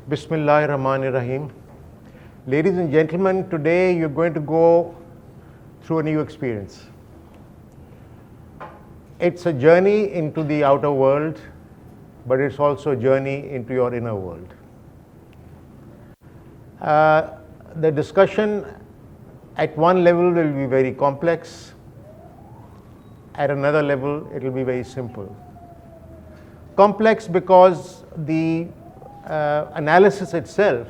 Bismillahir Rahmanir Rahim. Ladies and gentlemen, today you're going to go through a new experience. It's a journey into the outer world, but it's also a journey into your inner world. The discussion at one level will be very complex. At another level, it will be very simple. Complex because the analysis itself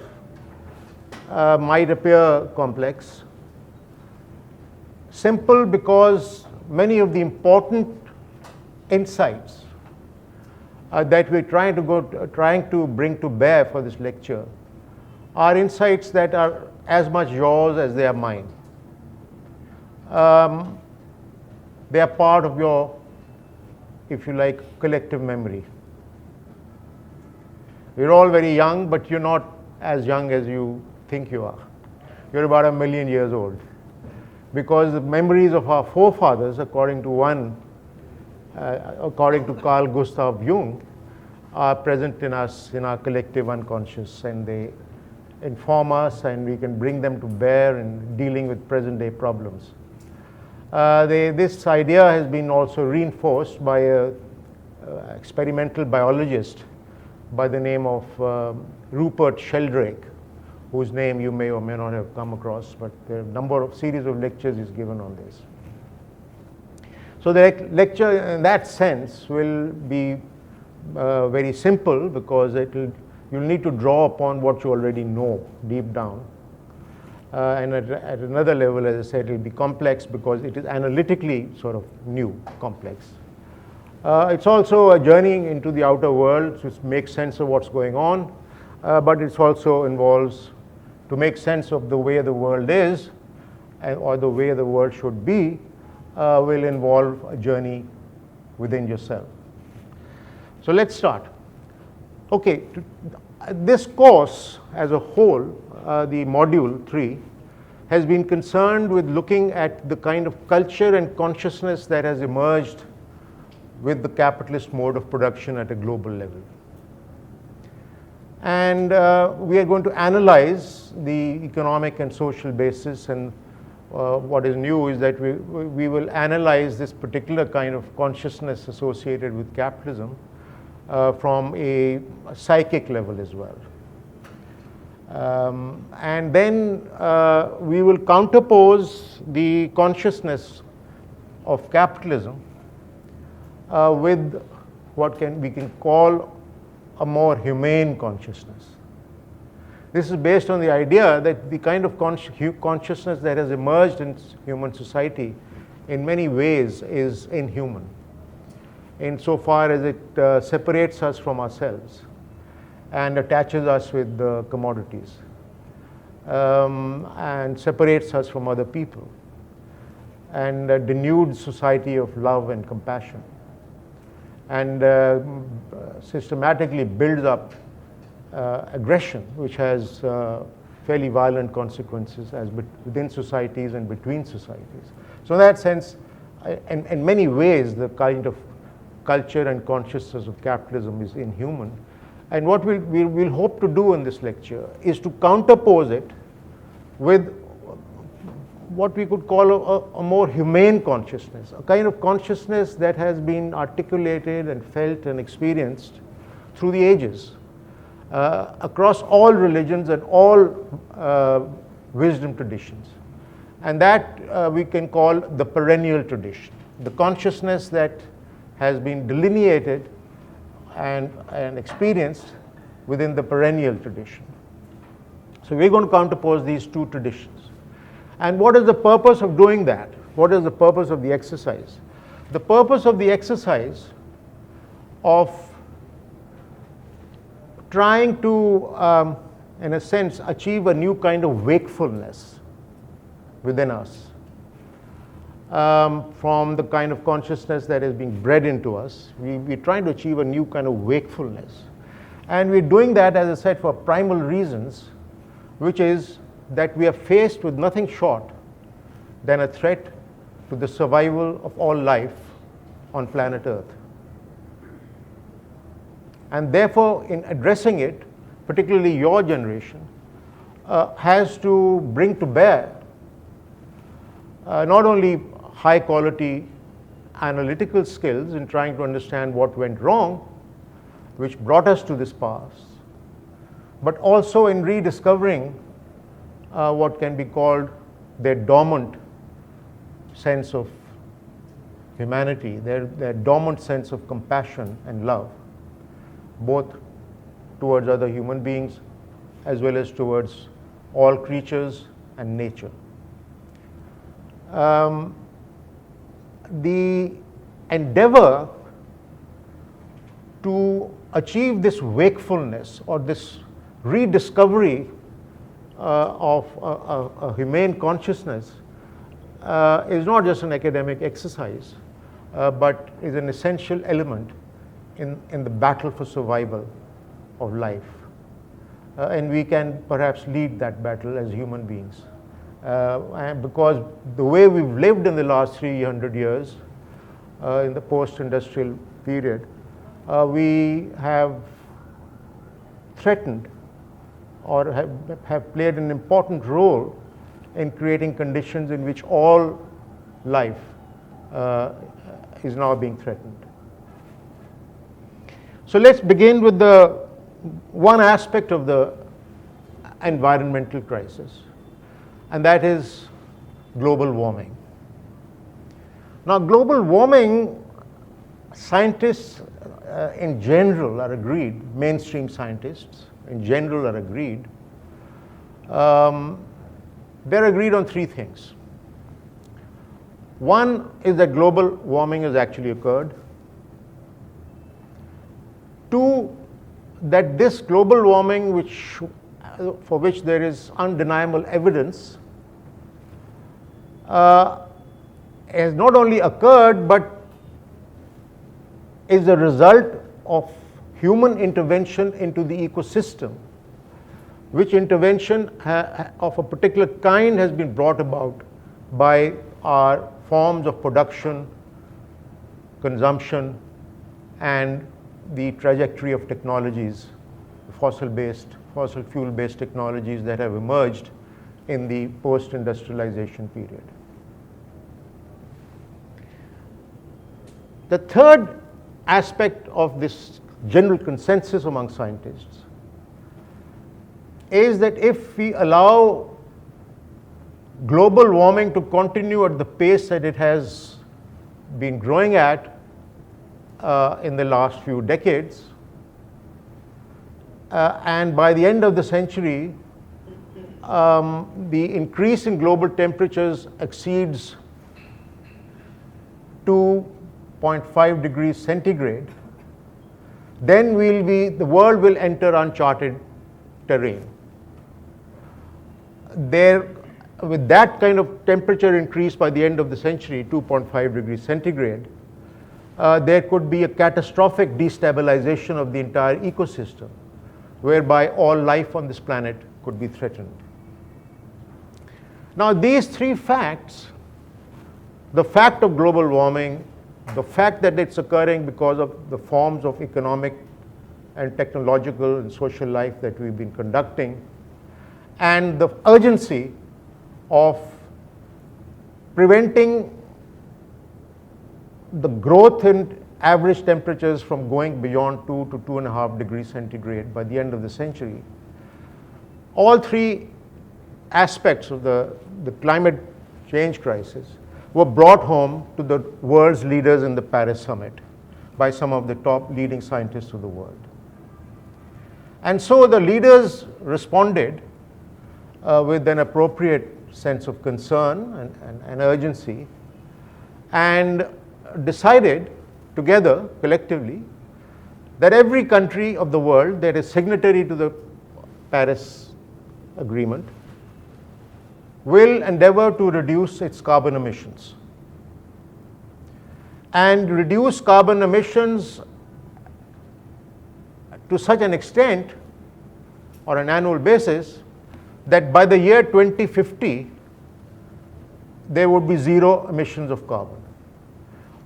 might appear complex. Simple because many of the important insights that we're trying to bring to bear for this lecture are insights that are as much yours as they are mine. They are part of your, if you like, collective memory. We're all very young, but you're not as young as you think you are. You're about 1 million years old. Because the memories of our forefathers, according to Carl Gustav Jung, are present in us, in our collective unconscious, and they inform us, and we can bring them to bear in dealing with present-day problems. This idea has been also reinforced by an experimental biologist by the name of Rupert Sheldrake, whose name you may or may not have come across, but there are a series of lectures he's given on this. So the lecture in that sense will be very simple because you'll need to draw upon what you already know deep down. And at another level, as I said, it will be complex because it is analytically sort of new, complex. It's also a journey into the outer world to make sense of what's going on, but it also involves to make sense of the way the world is or the way the world should be will involve a journey within yourself. So let's start. Okay, this course as a whole, the module 3, has been concerned with looking at the kind of culture and consciousness that has emerged with the capitalist mode of production at a global level. And we are going to analyze the economic and social basis, and what is new is that we will analyze this particular kind of consciousness associated with capitalism from a psychic level as well. And then we will counterpose the consciousness of capitalism with what we can call a more humane consciousness. This is based on the idea that the kind of consciousness that has emerged in human society in many ways is inhuman, insofar as it separates us from ourselves and attaches us with the commodities and separates us from other people and denudes society of love and compassion and systematically builds up aggression, which has fairly violent consequences as within societies and between societies. So in that sense, in many ways, the kind of culture and consciousness of capitalism is inhuman. And what we'll hope to do in this lecture is to counterpose it with what we could call a more humane consciousness, a kind of consciousness that has been articulated and felt and experienced through the ages, across all religions and all wisdom traditions. And that we can call the perennial tradition, the consciousness that has been delineated and experienced within the perennial tradition. So we're going to counterpose these two traditions. And what is the purpose of doing that? What is the purpose of the exercise? The purpose of the exercise of trying to, in a sense, achieve a new kind of wakefulness within us from the kind of consciousness that is being bred into us. We're trying to achieve a new kind of wakefulness. And we're doing that, as I said, for primal reasons, which is that we are faced with nothing short than a threat to the survival of all life on planet Earth. And therefore, in addressing it, particularly your generation, has to bring to bear not only high quality analytical skills in trying to understand what went wrong, which brought us to this pass, but also in rediscovering what can be called their dormant sense of humanity, their dormant sense of compassion and love, both towards other human beings as well as towards all creatures and nature. The endeavor to achieve this wakefulness or this rediscovery of a humane consciousness is not just an academic exercise, but is an essential element in the battle for survival of life. And we can perhaps lead that battle as human beings. And because the way we've lived in the last 300 years, in the post-industrial period, we have threatened or have played an important role in creating conditions in which all life is now being threatened. So let's begin with the one aspect of the environmental crisis, and that is global warming. Now, global warming, scientists in general are agreed, mainstream scientists in general are agreed, they're agreed on three things. One is that global warming has actually occurred. Two, that this global warming, for which there is undeniable evidence, has not only occurred but is a result of human intervention into the ecosystem, which intervention of a particular kind has been brought about by our forms of production, consumption, and the trajectory of technologies, fossil fuel-based technologies that have emerged in the post-industrialization period. The third aspect of this general consensus among scientists is that if we allow global warming to continue at the pace that it has been growing at in the last few decades, and by the end of the century, the increase in global temperatures exceeds 2.5 degrees centigrade, then the world will enter uncharted terrain. With that kind of temperature increase by the end of the century, 2.5 degrees centigrade, there could be a catastrophic destabilization of the entire ecosystem, whereby all life on this planet could be threatened. Now, these three facts, the fact of global warming, the fact that it's occurring because of the forms of economic and technological and social life that we've been conducting, and the urgency of preventing the growth in average temperatures from going beyond 2 to 2.5 degrees centigrade by the end of the century. All three aspects of the climate change crisis were brought home to the world's leaders in the Paris summit by some of the top leading scientists of the world. And so the leaders responded with an appropriate sense of concern and urgency, and decided together, collectively, that every country of the world that is signatory to the Paris Agreement will endeavor to reduce its carbon emissions. And reduce carbon emissions to such an extent, on an annual basis, that by the year 2050, there would be zero emissions of carbon.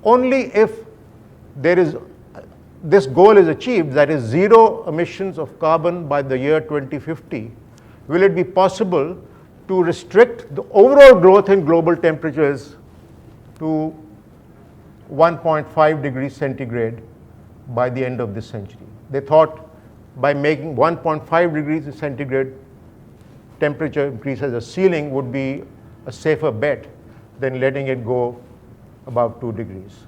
Only if there is this goal is achieved, that is zero emissions of carbon by the year 2050, will it be possible to restrict the overall growth in global temperatures to 1.5 degrees centigrade by the end of this century? They thought by making 1.5 degrees centigrade temperature increase as a ceiling would be a safer bet than letting it go above 2 degrees.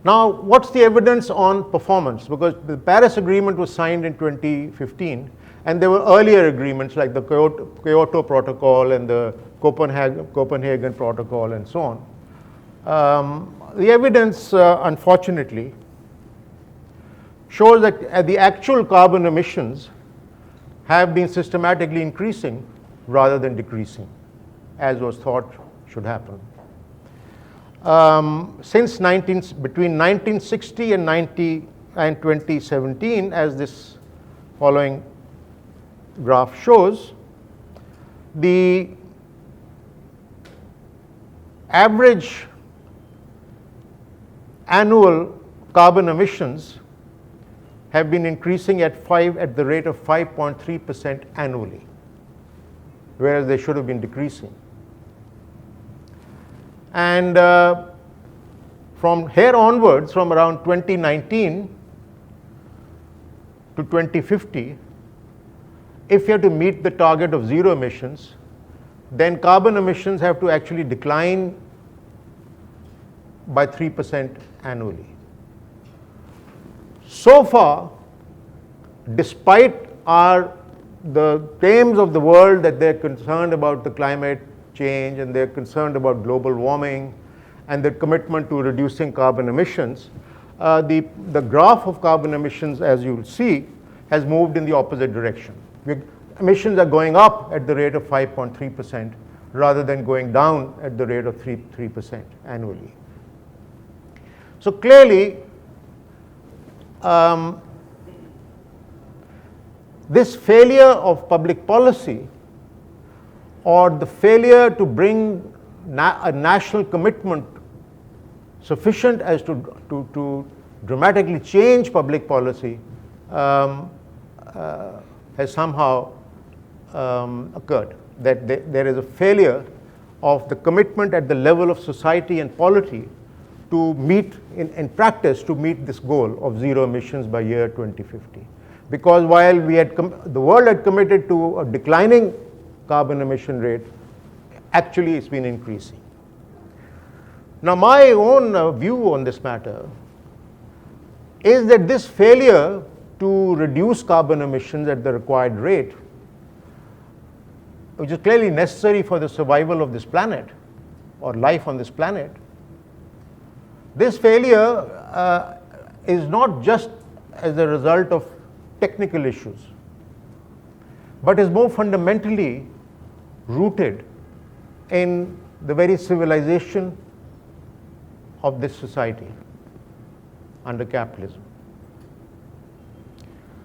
Now, what's the evidence on performance? Because the Paris Agreement was signed in 2015, and there were earlier agreements like the Kyoto Protocol and the Copenhagen Protocol and so on. The evidence, unfortunately, shows that the actual carbon emissions have been systematically increasing rather than decreasing, as was thought should happen. Between 1960 and 2017, as this following graph shows, the average annual carbon emissions have been increasing at the rate of 5.3% annually, whereas they should have been decreasing. And from here onwards, from around 2019 to 2050, if you have to meet the target of zero emissions, then carbon emissions have to actually decline by 3% annually. So far, despite the claims of the world that they're concerned about the climate change and they're concerned about global warming and their commitment to reducing carbon emissions, the graph of carbon emissions, as you'll see, has moved in the opposite direction. Emissions are going up at the rate of 5.3% rather than going down at the rate of 3% annually. So clearly, this failure of public policy, or the failure to bring a national commitment sufficient as to dramatically change public policy, has somehow occurred. That there is a failure of the commitment at the level of society and polity to meet, in practice, to meet this goal of zero emissions by year 2050. Because while the world had committed to a declining carbon emission rate, actually it's been increasing. Now, my own view on this matter is that this failure to reduce carbon emissions at the required rate, which is clearly necessary for the survival of this planet or life on this planet, this failure is not just as a result of technical issues, but is more fundamentally rooted in the very civilization of this society under capitalism.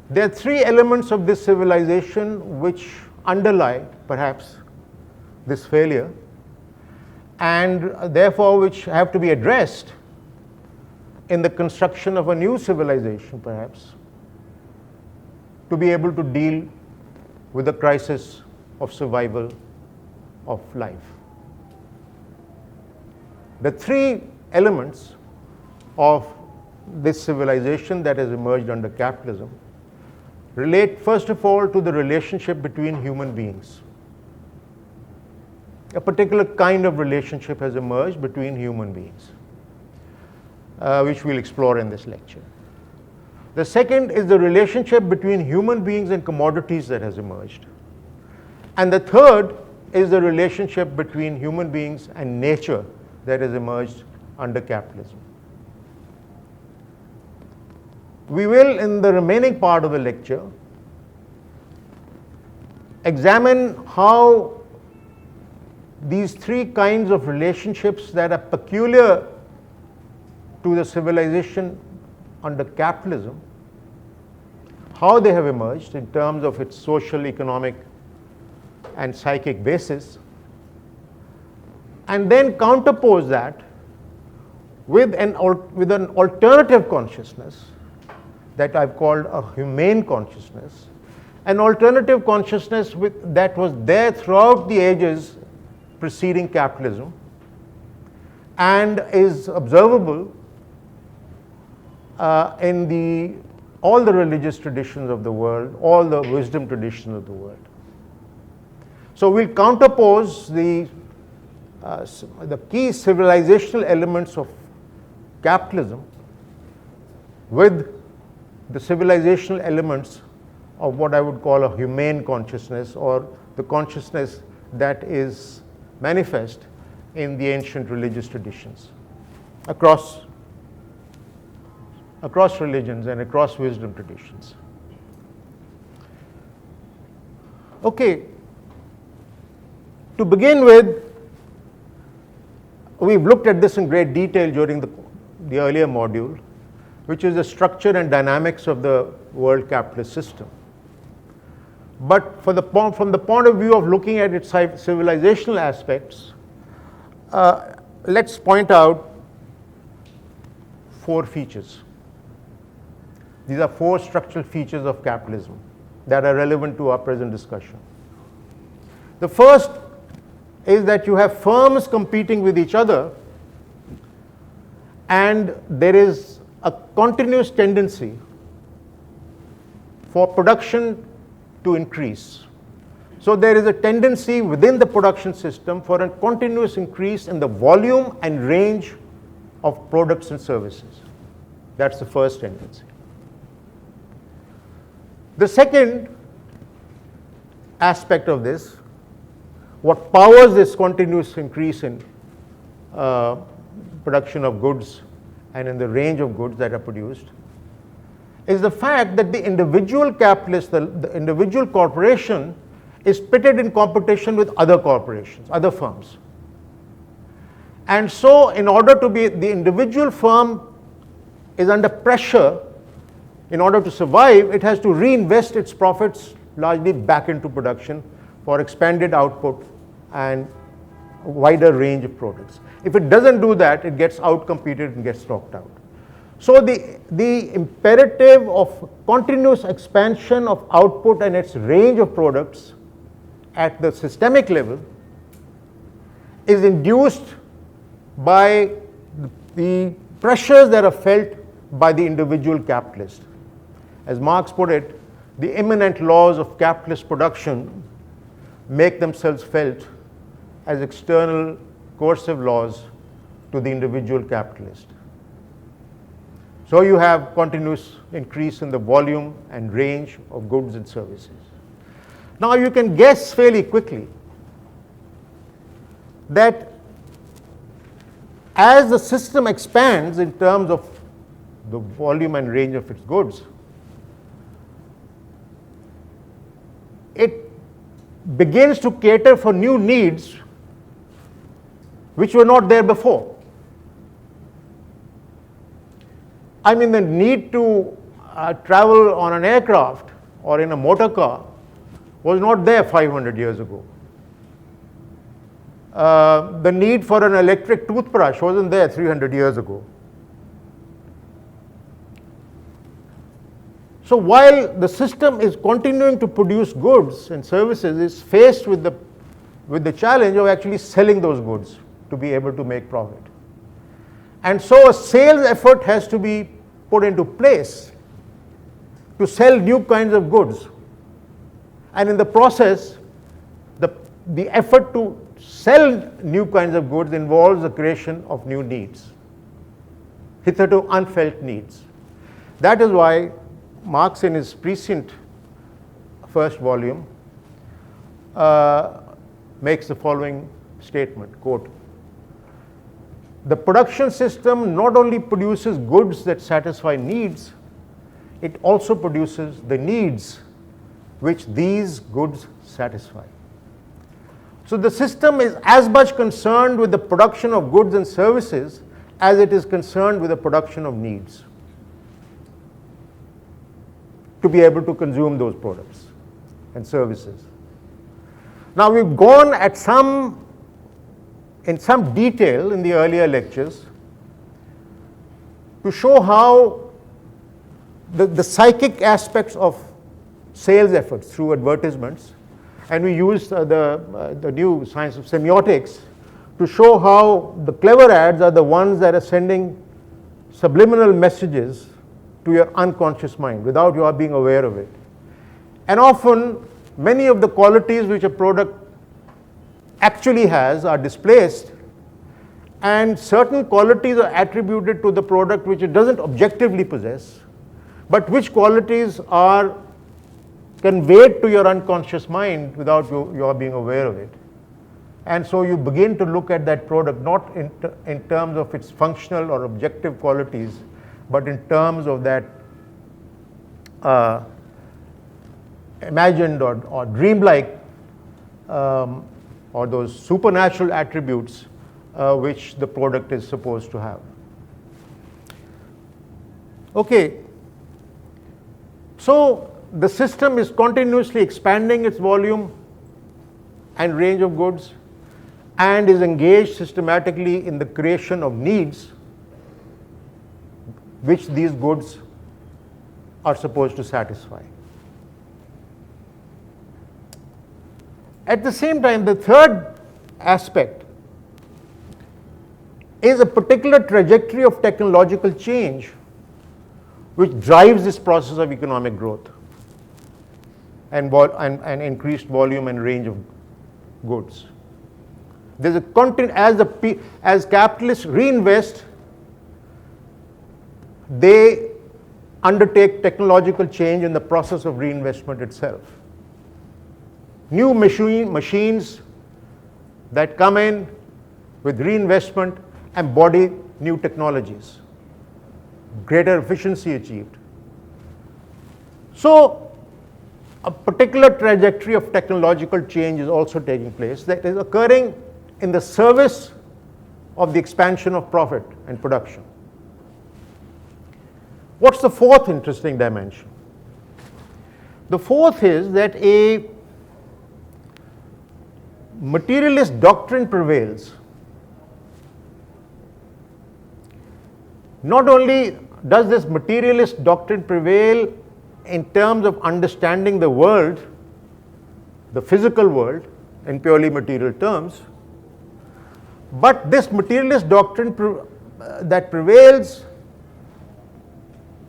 There are three elements of this civilization which underlie, perhaps, this failure, and therefore which have to be addressed in the construction of a new civilization, perhaps, to be able to deal with the crisis of survival of life. The three elements of this civilization that has emerged under capitalism relate, first of all, to the relationship between human beings. A particular kind of relationship has emerged between human beings, which we'll explore in this lecture. The second is the relationship between human beings and commodities that has emerged. And the third is the relationship between human beings and nature that has emerged under capitalism. We will, in the remaining part of the lecture, examine how these three kinds of relationships that are peculiar to the civilization under capitalism, how they have emerged in terms of its social, economic, and psychic basis, and then counterpose that with an alternative consciousness that I've called a humane consciousness, an alternative consciousness that was there throughout the ages preceding capitalism and is observable in all the religious traditions of the world, all the wisdom traditions of the world. So we'll counterpose the key civilizational elements of capitalism with the civilizational elements of what I would call a humane consciousness, or the consciousness that is manifest in the ancient religious traditions across religions and across wisdom traditions. Okay, to begin with, we've looked at this in great detail during the earlier module, which is the structure and dynamics of the world capitalist system. But from the point of view of looking at its civilizational aspects, let's point out 4 features. These are 4 structural features of capitalism that are relevant to our present discussion. The first is that you have firms competing with each other, and there is a continuous tendency for production to increase. So there is a tendency within the production system for a continuous increase in the volume and range of products and services. That's the first tendency. The second aspect of this, what powers this continuous increase in production of goods and in the range of goods that are produced, is the fact that the individual capitalist, the individual corporation, is pitted in competition with other corporations, other firms. And so in order to be, the individual firm is under pressure. In order to survive, it has to reinvest its profits largely back into production for expanded output and a wider range of products. If it doesn't do that, it gets outcompeted and gets knocked out. So the imperative of continuous expansion of output and its range of products at the systemic level is induced by the pressures that are felt by the individual capitalist. As Marx put it, the immanent laws of capitalist production make themselves felt as external coercive laws to the individual capitalist. So you have continuous increase in the volume and range of goods and services. Now you can guess fairly quickly that as the system expands in terms of the volume and range of its goods, it begins to cater for new needs which were not there before. I mean, the need to travel on an aircraft or in a motor car was not there 500 years ago. The need for an electric toothbrush wasn't there 300 years ago. So while the system is continuing to produce goods and services, it's faced with the challenge of actually selling those goods to be able to make profit. And so a sales effort has to be put into place to sell new kinds of goods. And in the process, the effort to sell new kinds of goods involves the creation of new needs, hitherto unfelt needs. That is why Marx, in his prescient first volume, makes the following statement, quote, "The production system not only produces goods that satisfy needs, it also produces the needs which these goods satisfy." So the system is as much concerned with the production of goods and services as it is concerned with the production of needs to be able to consume those products and services. Now we've gone in some detail in the earlier lectures to show how the psychic aspects of sales efforts through advertisements, and we used the new science of semiotics to show how the clever ads are the ones that are sending subliminal messages to your unconscious mind without your being aware of it. And often, many of the qualities which a product actually has are displaced, and certain qualities are attributed to the product which it doesn't objectively possess, but which qualities are conveyed to your unconscious mind without your being aware of it. And so you begin to look at that product not in terms of its functional or objective qualities, but in terms of that imagined or dreamlike or those supernatural attributes which the product is supposed to have. Okay, so the system is continuously expanding its volume and range of goods, and is engaged systematically in the creation of needs which these goods are supposed to satisfy. At the same time, the third aspect is a particular trajectory of technological change which drives this process of economic growth and increased volume and range of goods. There's a as capitalists reinvest, they undertake technological change in the process of reinvestment itself. New machines that come in with reinvestment embody new technologies, greater efficiency achieved. So a particular trajectory of technological change is also taking place that is occurring in the service of the expansion of profit and production. What's the fourth interesting dimension? The fourth is that a materialist doctrine prevails. Not only does this materialist doctrine prevail in terms of understanding the world, the physical world, in purely material terms, but this materialist doctrine that prevails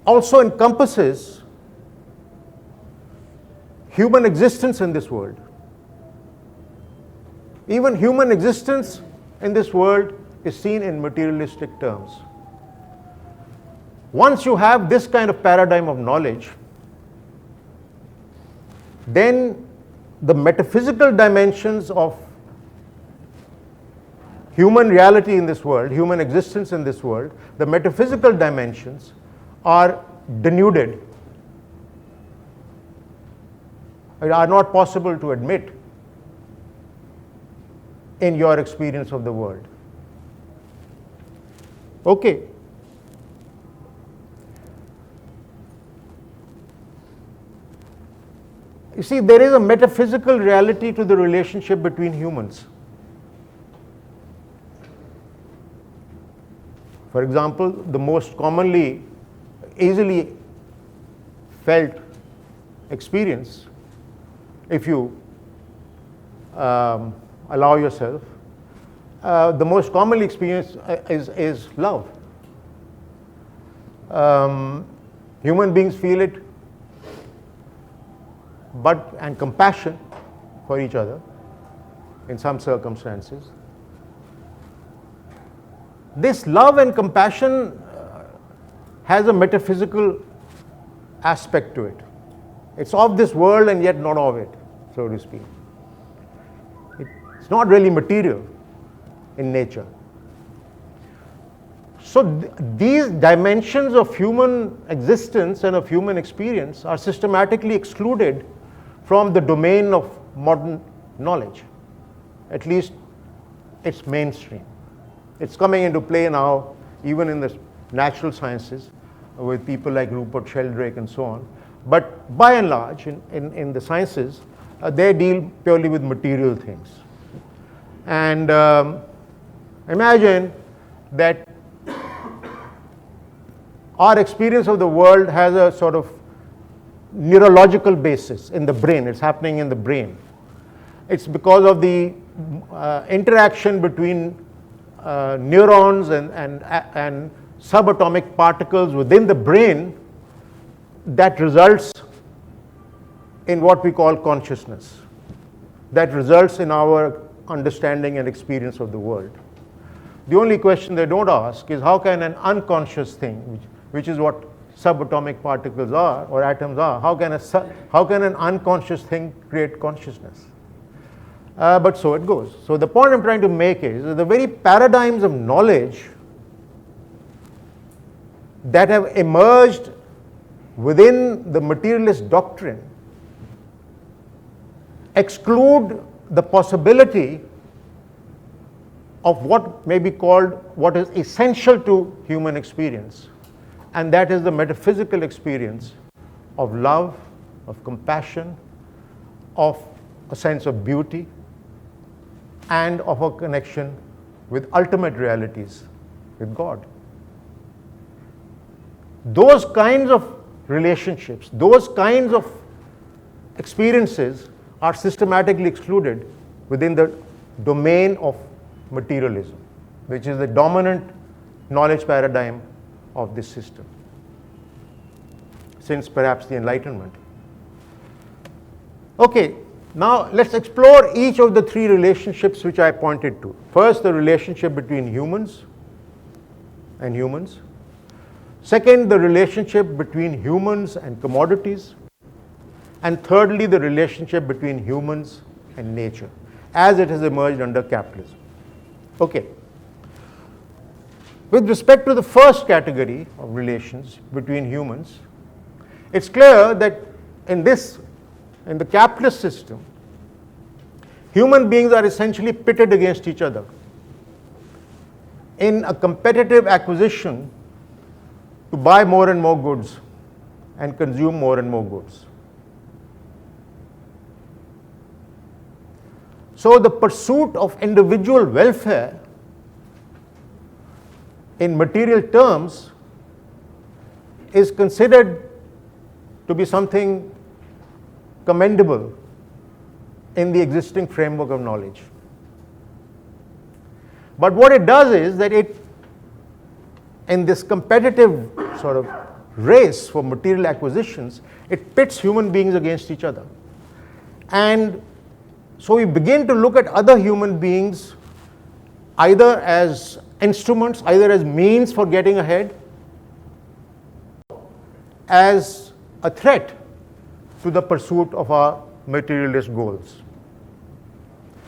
also encompasses human existence in this world. Even human existence in this world is seen in materialistic terms. Once you have this kind of paradigm of knowledge, then the metaphysical dimensions of human reality in this world, human existence in this world, the metaphysical dimensions are denuded, are not possible to admit in your experience of the world. Okay. You see, there is a metaphysical reality to the relationship between humans. For example, the most commonly, easily felt experience, if you allow yourself, the most commonly experienced is love. Human beings feel it, and compassion for each other in some circumstances. This love and compassion has a metaphysical aspect to it. It's of this world and yet not of it, so to speak. It's not really material in nature. So these dimensions of human existence and of human experience are systematically excluded from the domain of modern knowledge. At least it's mainstream. It's coming into play now even in the natural sciences with people like Rupert Sheldrake and so on. But by and large, in the sciences, they deal purely with material things. And imagine that our experience of the world has a sort of neurological basis in the brain. It's happening in the brain. It's because of the interaction between neurons and subatomic particles within the brain that results in what we call consciousness, that results in our understanding and experience of the world. The only question they don't ask is how can an unconscious thing, which is what subatomic particles are or atoms are, how can an unconscious thing create consciousness? But so it goes. So the point I'm trying to make is that the very paradigms of knowledge that have emerged within the materialist doctrine exclude the possibility of what may be called what is essential to human experience, and that is the metaphysical experience of love, of compassion, of a sense of beauty, and of a connection with ultimate realities, with God. Those kinds of relationships, those kinds of experiences are systematically excluded within the domain of materialism, which is the dominant knowledge paradigm of this system since perhaps the Enlightenment. Okay, now let's explore each of the three relationships which I pointed to. First, the relationship between humans and humans. Second, the relationship between humans and commodities. And thirdly, the relationship between humans and nature, as it has emerged under capitalism. Okay. With respect to the first category of relations between humans, it's clear that in the capitalist system, human beings are essentially pitted against each other in a competitive acquisition to buy more and more goods and consume more and more goods. So the pursuit of individual welfare in material terms is considered to be something commendable in the existing framework of knowledge. But what it does is that in this competitive sort of race for material acquisitions, it pits human beings against each other. And so we begin to look at other human beings either as instruments, either as means for getting ahead, as a threat to the pursuit of our materialist goals.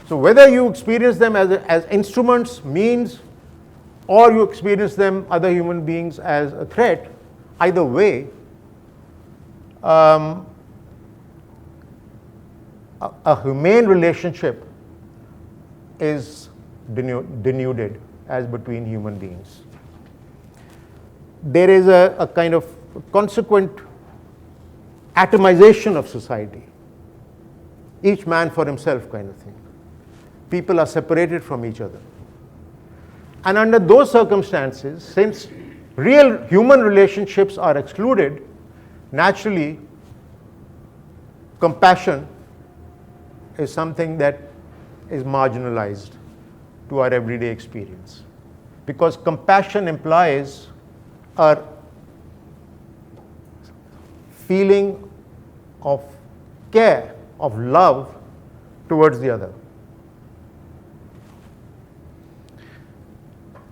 So whether you experience them as instruments, means, or you experience them, other human beings, as a threat, either way, a humane relationship is denuded as between human beings. There is a kind of consequent atomization of society, each man for himself kind of thing. People are separated from each other. And under those circumstances, since real human relationships are excluded, naturally compassion is something that is marginalized to our everyday experience. Because compassion implies a feeling of care, of love towards the other.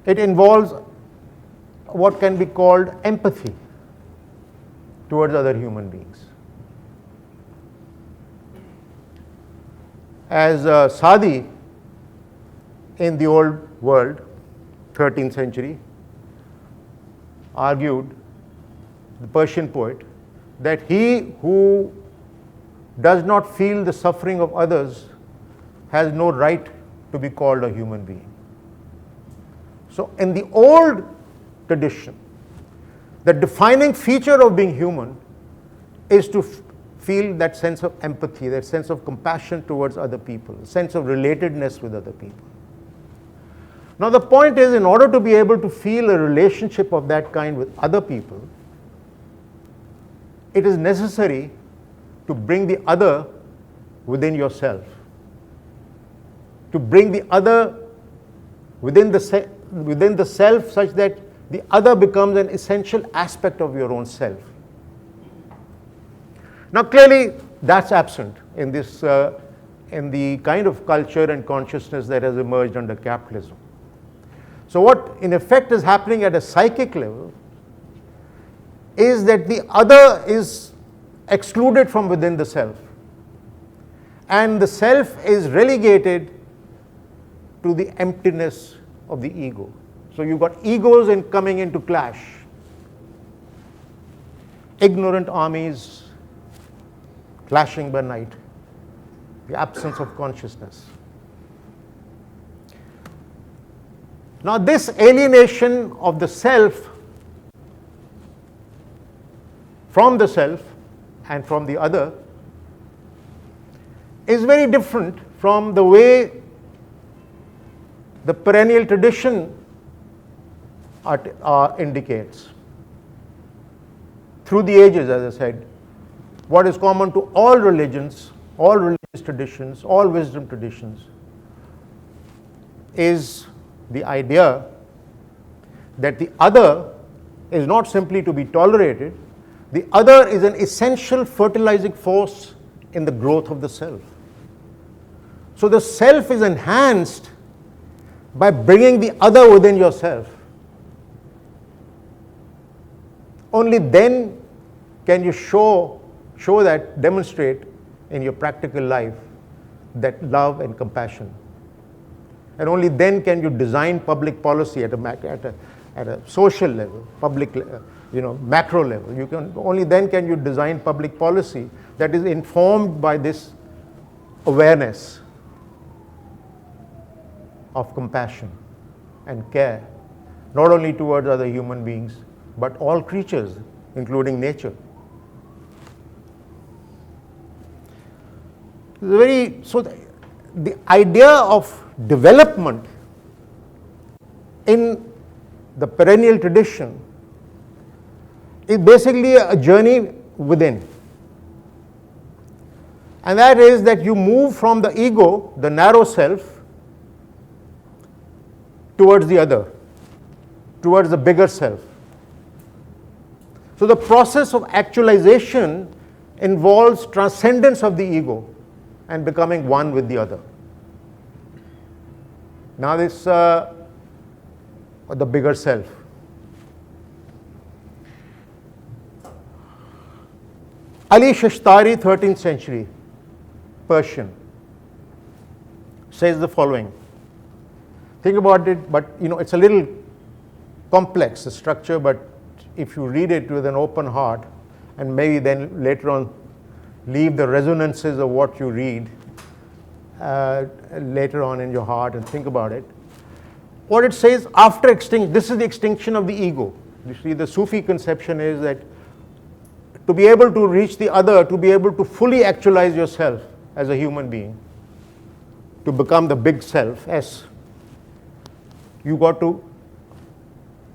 It involves what can be called empathy towards other human beings. As Sadi in the old world, 13th century, argued, the Persian poet, that he who does not feel the suffering of others has no right to be called a human being. So in the old tradition, the defining feature of being human is to feel that sense of empathy, that sense of compassion towards other people, a sense of relatedness with other people. Now the point is, in order to be able to feel a relationship of that kind with other people, it is necessary to bring the other within yourself, to bring the other within the self such that the other becomes an essential aspect of your own self. Now clearly that's absent in this in the kind of culture and consciousness that has emerged under capitalism. So what in effect is happening at a psychic level is that the other is excluded from within the self, and the self is relegated to the emptiness of the ego. So you've got egos coming into clash. Ignorant armies clashing by night. The absence of consciousness. Now this alienation of the self from the self and from the other is very different from the way the perennial tradition indicates. Through the ages, as I said, what is common to all religions, all religious traditions, all wisdom traditions, is the idea that the other is not simply to be tolerated, the other is an essential fertilizing force in the growth of the self. So the self is enhanced by bringing the other within yourself. Only then can you show that, demonstrate in your practical life that love and compassion. And only then can you design public policy at a social level, public, macro level. Only then can you design public policy that is informed by this awareness of compassion and care, not only towards other human beings, but all creatures, including nature. So the idea of development in the perennial tradition is basically a journey within. And that is that you move from the ego, the narrow self, towards the other, towards the bigger self. So the process of actualization involves transcendence of the ego and becoming one with the other. Now this the bigger self. Ali Shishtari, 13th century, Persian, says the following. Think about it, but it's a little complex, the structure, but if you read it with an open heart and maybe then later on leave the resonances of what you read later on in your heart and think about it. What it says, after extinction, this is the extinction of the ego. You see, the Sufi conception is that to be able to reach the other, to be able to fully actualize yourself as a human being, to become the big self, S, you got to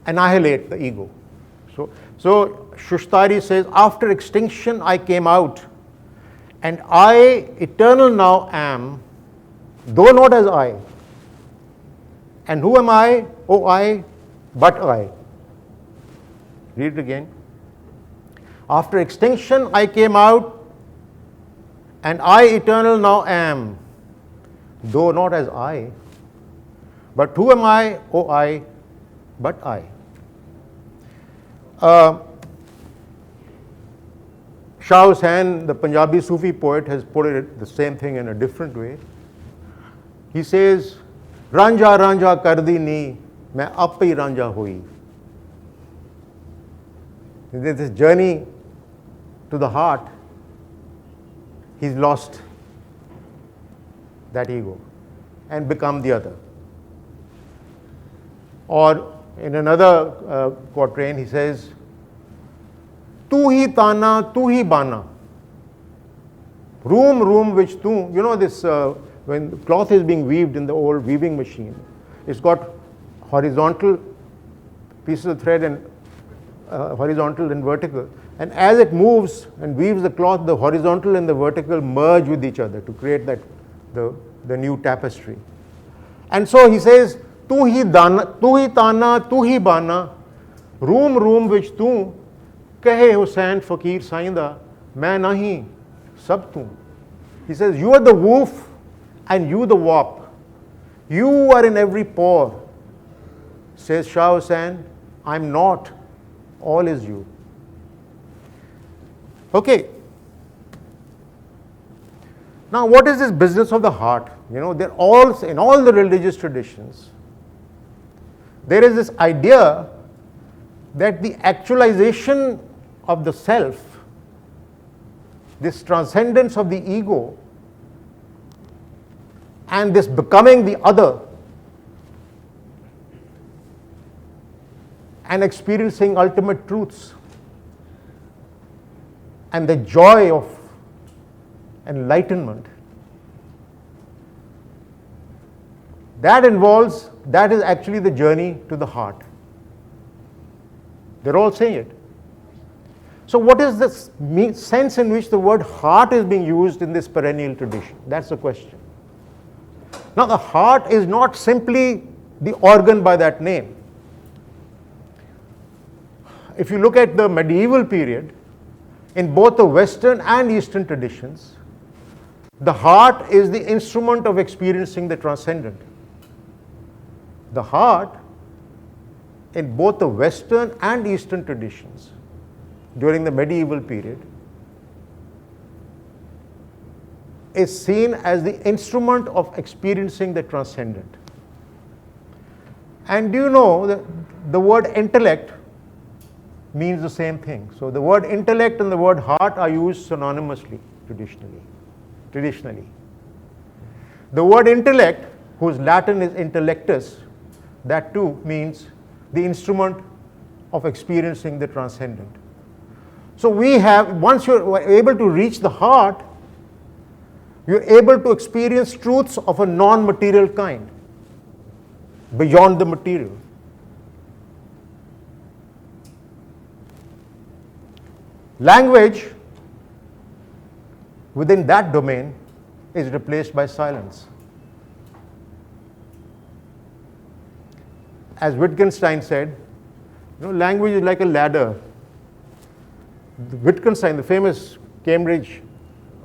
annihilate the ego. So Shishtari says, after extinction I came out, and I, eternal now am, though not as I. And who am I? Oh, I, but I. Read it again. After extinction I came out, and I, eternal now am, though not as I. But who am I? Oh, I, but I. Shah Hussain, the Punjabi Sufi poet, has put it the same thing in a different way. He says, Ranja Ranja kardi ni, main api Ranja hui. This journey to the heart, he's lost that ego and become the other. Or in another quatrain, he says, Tu hi tana, tu hi bana. Room which tu, this, when cloth is being weaved in the old weaving machine, it's got horizontal pieces of thread and horizontal and vertical. And as it moves and weaves the cloth, the horizontal and the vertical merge with each other to create that the new tapestry. And so he says, tu hi tana, tu hi bana, room room which tu, kahe Hussain Fakir Sainda, main nahi, sab tu. He says, you are the woof and you the warp. You are in every pore. Says Shah Hussain, I'm not, all is you. Okay. Now, what is this business of the heart? You know, they're all, in all the religious traditions, there is this idea that the actualization of the self, this transcendence of the ego, and this becoming the other, and experiencing ultimate truths, and the joy of enlightenment, that is actually the journey to the heart. They're all saying it. So what is the sense in which the word heart is being used in this perennial tradition? That's the question. Now the heart is not simply the organ by that name. If you look at the medieval period, in both the Western and Eastern traditions, the heart is the instrument of experiencing the transcendent. The heart, in both the Western and Eastern traditions, during the medieval period, is seen as the instrument of experiencing the transcendent. And do you know that the word intellect means the same thing? So the word intellect and the word heart are used synonymously traditionally. The word intellect, whose Latin is intellectus, that too means the instrument of experiencing the transcendent. So we have, once you're able to reach the heart, you're able to experience truths of a non-material kind, beyond the material. Language within that domain is replaced by silence. As Wittgenstein said, you know, language is like a ladder. Wittgenstein, the famous Cambridge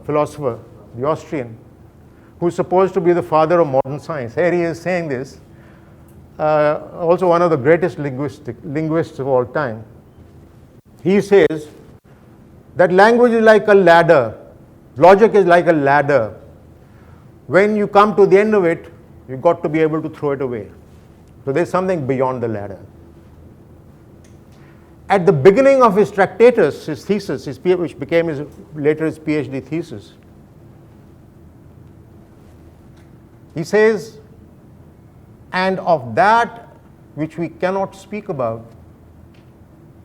philosopher, the Austrian, who's supposed to be the father of modern science, here he is saying this, also one of the greatest linguists of all time. He says that language is like a ladder, logic is like a ladder. When you come to the end of it, you've got to be able to throw it away. So there's something beyond the ladder. At the beginning of his Tractatus, his thesis, which became later his PhD thesis, he says, and of that which we cannot speak about,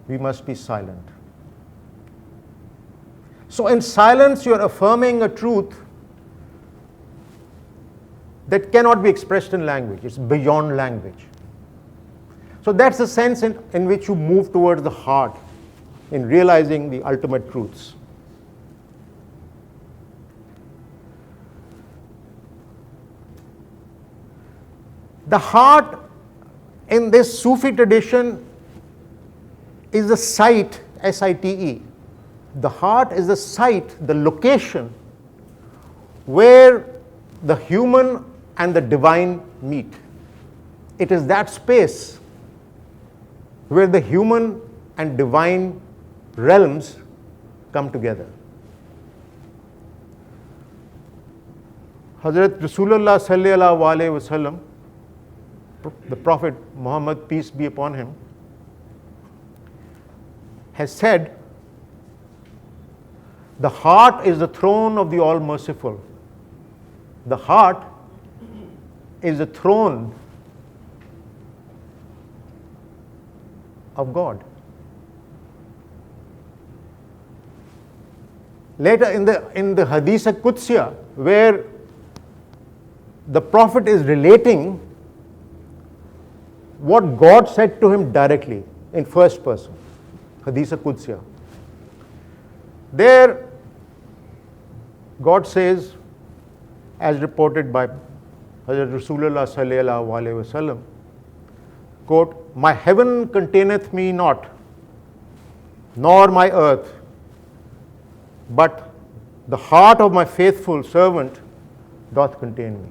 we must be silent. So in silence, you're affirming a truth that cannot be expressed in language. It's beyond language. So that's the sense in which you move towards the heart in realizing the ultimate truths. The heart in this Sufi tradition is the site, S-I-T-E. The heart is the site, the location where the human and the divine meet. It is that space where the human and divine realms come together. Hazrat Rasulullah sallallahu alaihi wasallam, the Prophet Muhammad, peace be upon him, has said, the heart is the throne of the All-Merciful. The heart is the throne of God. Later in the Hadith Qudsiyya, where the Prophet is relating what God said to him directly in first person, Hadith Qudsiya. There, God says, as reported by Hazrat Rasulullah sallallahu alaihi wasallam, quote, "My heaven containeth me not, nor my earth, but the heart of my faithful servant doth contain me."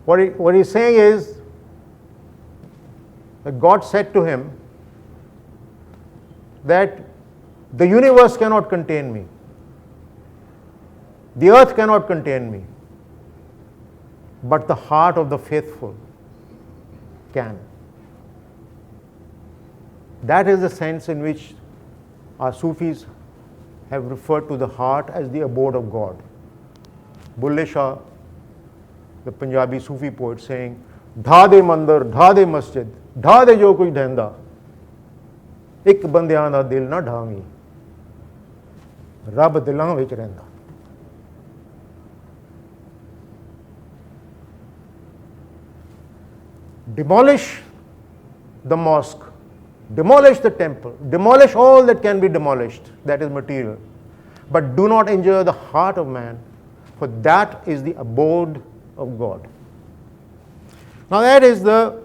What he's saying is that God said to him that the universe cannot contain me, the earth cannot contain me, but the heart of the faithful can. That is the sense in which our Sufis have referred to the heart as the abode of God. Bulle Shah, the Punjabi Sufi poet, saying, "Dha de mandir, dha de masjid, dha de jo kuch dhenda, ik bandiyan da dil na dhawi, Rab dilan vich rehenda." Demolish the mosque, demolish the temple, demolish all that can be demolished, that is material, but do not injure the heart of man, for that is the abode of God. Now that is the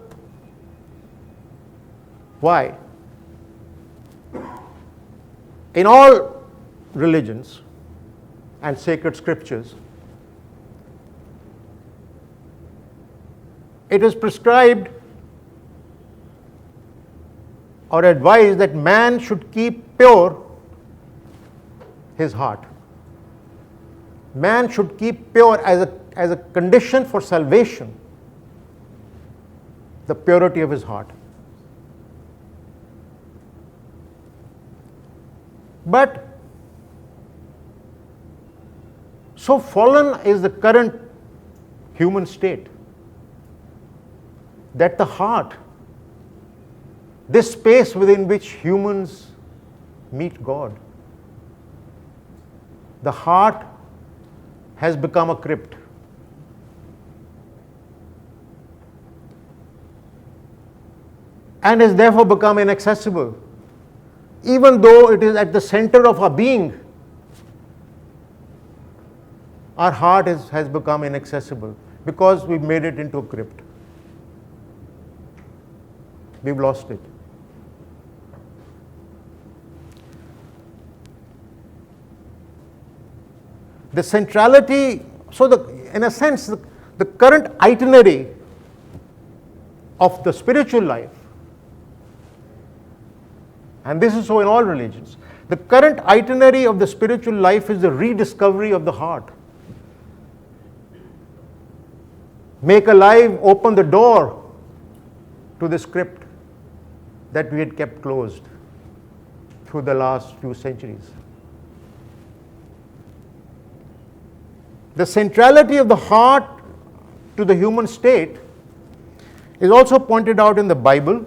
why. In all religions and sacred scriptures, it is prescribed or advised that man should keep pure his heart. Man should keep pure as a condition for salvation, the purity of his heart. But so fallen is the current human state that the heart, this space within which humans meet God, the heart has become a crypt. And has therefore become inaccessible, even though it is at the center of our being. Our heart has become inaccessible because we've made it into a crypt. We've lost it. The centrality, in a sense, the current itinerary of the spiritual life, and this is so in all religions, the current itinerary of the spiritual life is the rediscovery of the heart. Make alive, open the door to the script that we had kept closed through the last few centuries. The centrality of the heart to the human state is also pointed out in the Bible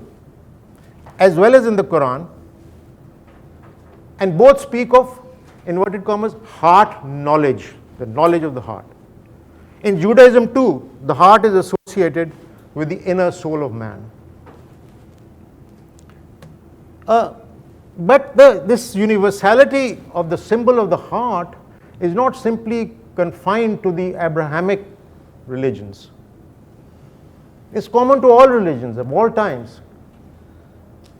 as well as in the Quran, and both speak of, inverted commas, heart knowledge, the knowledge of the heart. In Judaism too, the heart is associated with the inner soul of man. But this universality of the symbol of the heart is not simply confined to the Abrahamic religions. It's common to all religions of all times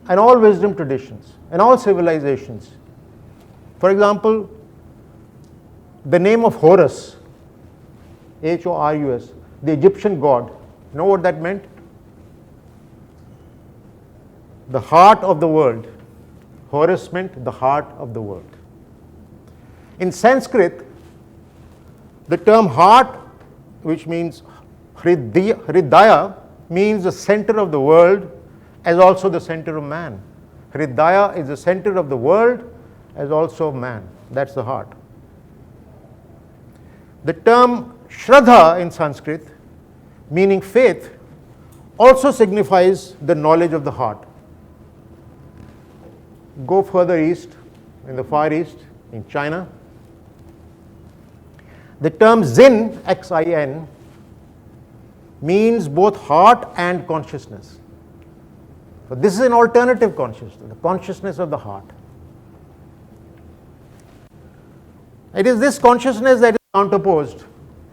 and all wisdom traditions and all civilizations. For example, the name of Horus, Horus, the Egyptian god, you know what that meant? The heart of the world. Horus meant the heart of the world. In Sanskrit, the term heart, which means Hridaya, means the center of the world as also the center of man. Hridaya is the center of the world as also of man. That's the heart. The term Shraddha in Sanskrit, meaning faith, also signifies the knowledge of the heart. Go further east, in the Far East, in China, the term Zin, Xin, means both heart and consciousness. So this is an alternative consciousness, the consciousness of the heart. It is this consciousness that is counterposed,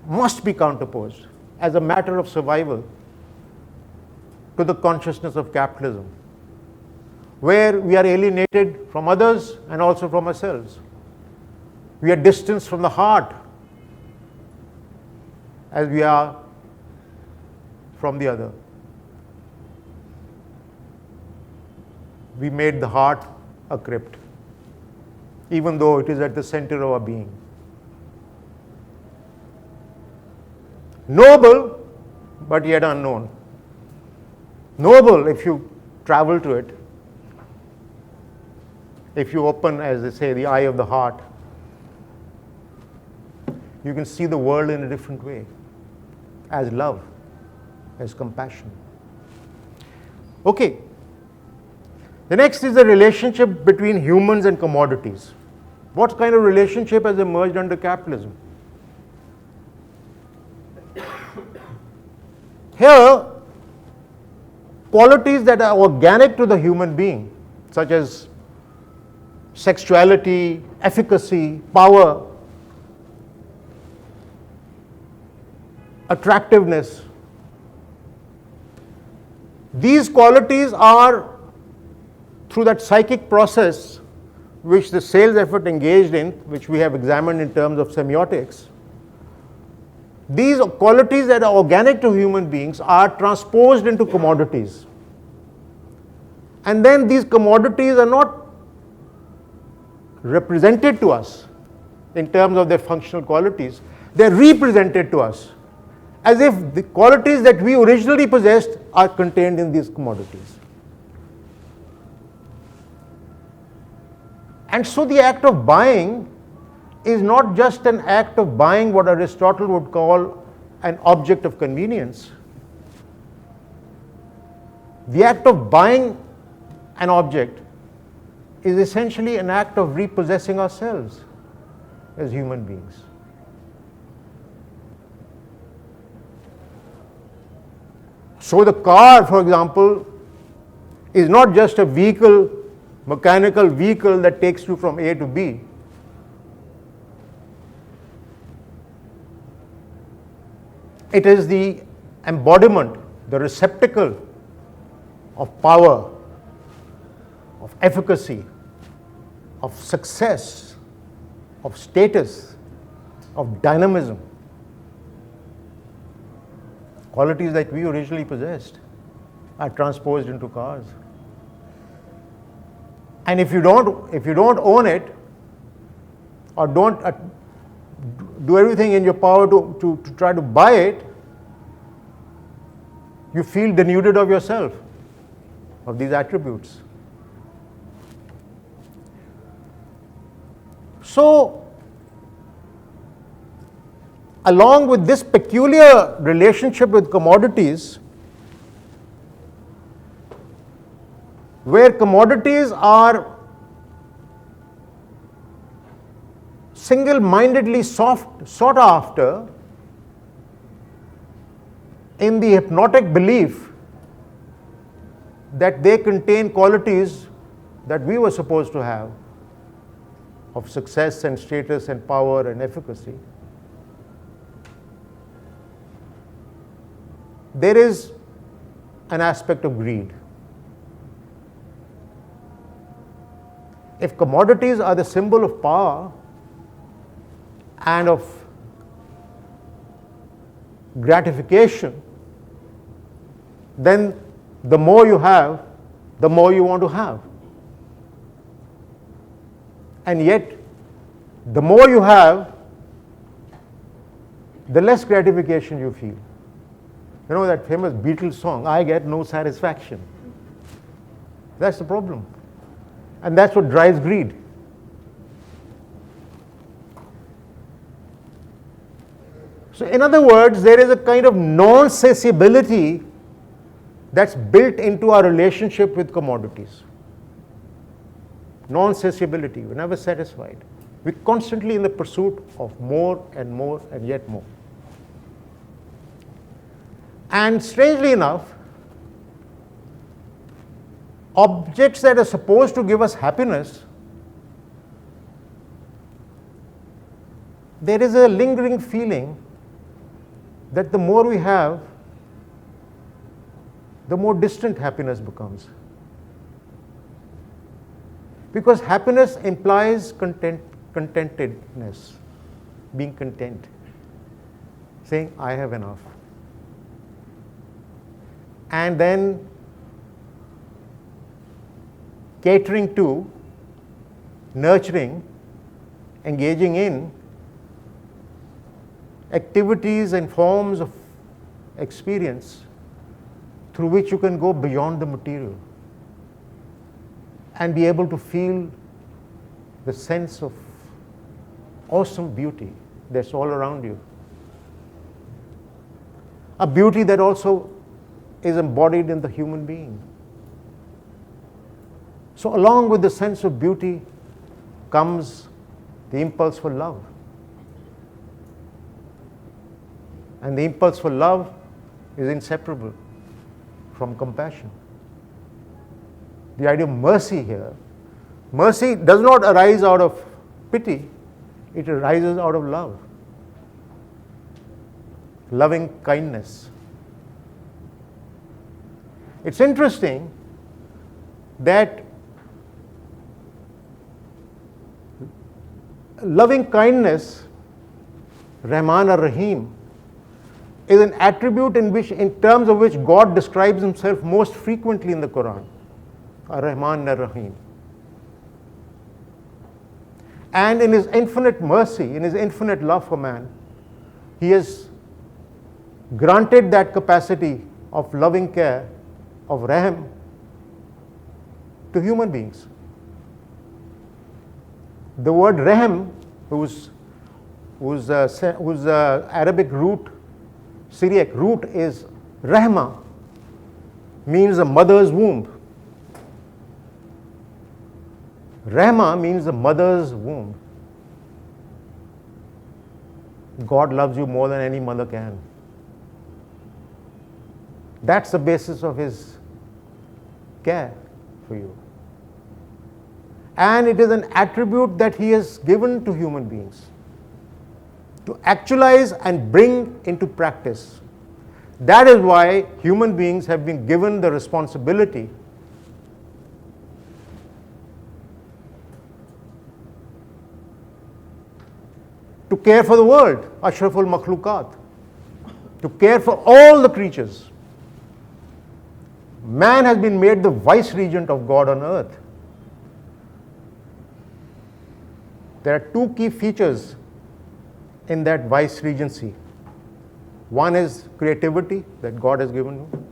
must be counterposed, as a matter of survival to the consciousness of capitalism, where we are alienated from others and also from ourselves. We are distanced from the heart as we are from the other. We made the heart a crypt, even though it is at the center of our being. Noble, but yet unknown. Noble if you travel to it, if you open, as they say, the eye of the heart, you can see the world in a different way, as love, as compassion. Okay. The next is the relationship between humans and commodities. What kind of relationship has emerged under capitalism? Here, qualities that are organic to the human being, such as sexuality, efficacy, power, attractiveness, these qualities are, through that psychic process which the sales effort engaged in, which we have examined in terms of semiotics, these qualities that are organic to human beings are transposed into commodities. And then these commodities are not represented to us in terms of their functional qualities, they are represented to us as if the qualities that we originally possessed are contained in these commodities. And so the act of buying is not just an act of buying what Aristotle would call an object of convenience. The act of buying an object is essentially an act of repossessing ourselves as human beings. So the car, for example, is not just a vehicle, mechanical vehicle that takes you from A to B. It is the embodiment, the receptacle of power, of efficacy, of success, of status, of dynamism. Qualities that we originally possessed are transposed into cars. And if you don't own it, or don't do everything in your power to try to buy it, you feel denuded of yourself, of these attributes. So, along with this peculiar relationship with commodities, where commodities are single-mindedly sought after in the hypnotic belief that they contain qualities that we were supposed to have of success and status and power and efficacy. There is an aspect of greed. If commodities are the symbol of power and of gratification, then the more you have, the more you want to have. And yet, the more you have, the less gratification you feel. You know that famous Beatles song, I get no satisfaction. That's the problem. And that's what drives greed. So in other words, there is a kind of non-satiability that's built into our relationship with commodities. Non-satiability, we're never satisfied. We're constantly in the pursuit of more and more and yet more. And strangely enough, objects that are supposed to give us happiness, there is a lingering feeling that the more we have, the more distant happiness becomes. Because happiness implies contentedness, being content, saying, I have enough. And then catering to, nurturing, engaging in activities and forms of experience through which you can go beyond the material and be able to feel the sense of awesome beauty that's all around you. A beauty that also is embodied in the human being. So along with the sense of beauty comes the impulse for love. And the impulse for love is inseparable from compassion. The idea of mercy here, mercy does not arise out of pity, it arises out of love. Loving kindness. It's interesting that loving kindness, Rahman ar-Rahim, is an attribute in terms of which God describes himself most frequently in the Quran. Ar-Rahman ar-Rahim. And in his infinite mercy, in his infinite love for man, he has granted that capacity of loving care, of Rahm, to human beings. The word Rahm, whose Arabic root, Syriac root is Rahma, means a mother's womb. Rahma means the mother's womb. God loves you more than any mother can. That's the basis of his care for you. And it is an attribute that he has given to human beings to actualize and bring into practice. That is why human beings have been given the responsibility to care for the world, Ashraful Makhlukat, to care for all the creatures. Man has been made the vice regent of God on earth. There are two key features in that vice regency. One is creativity that God has given you,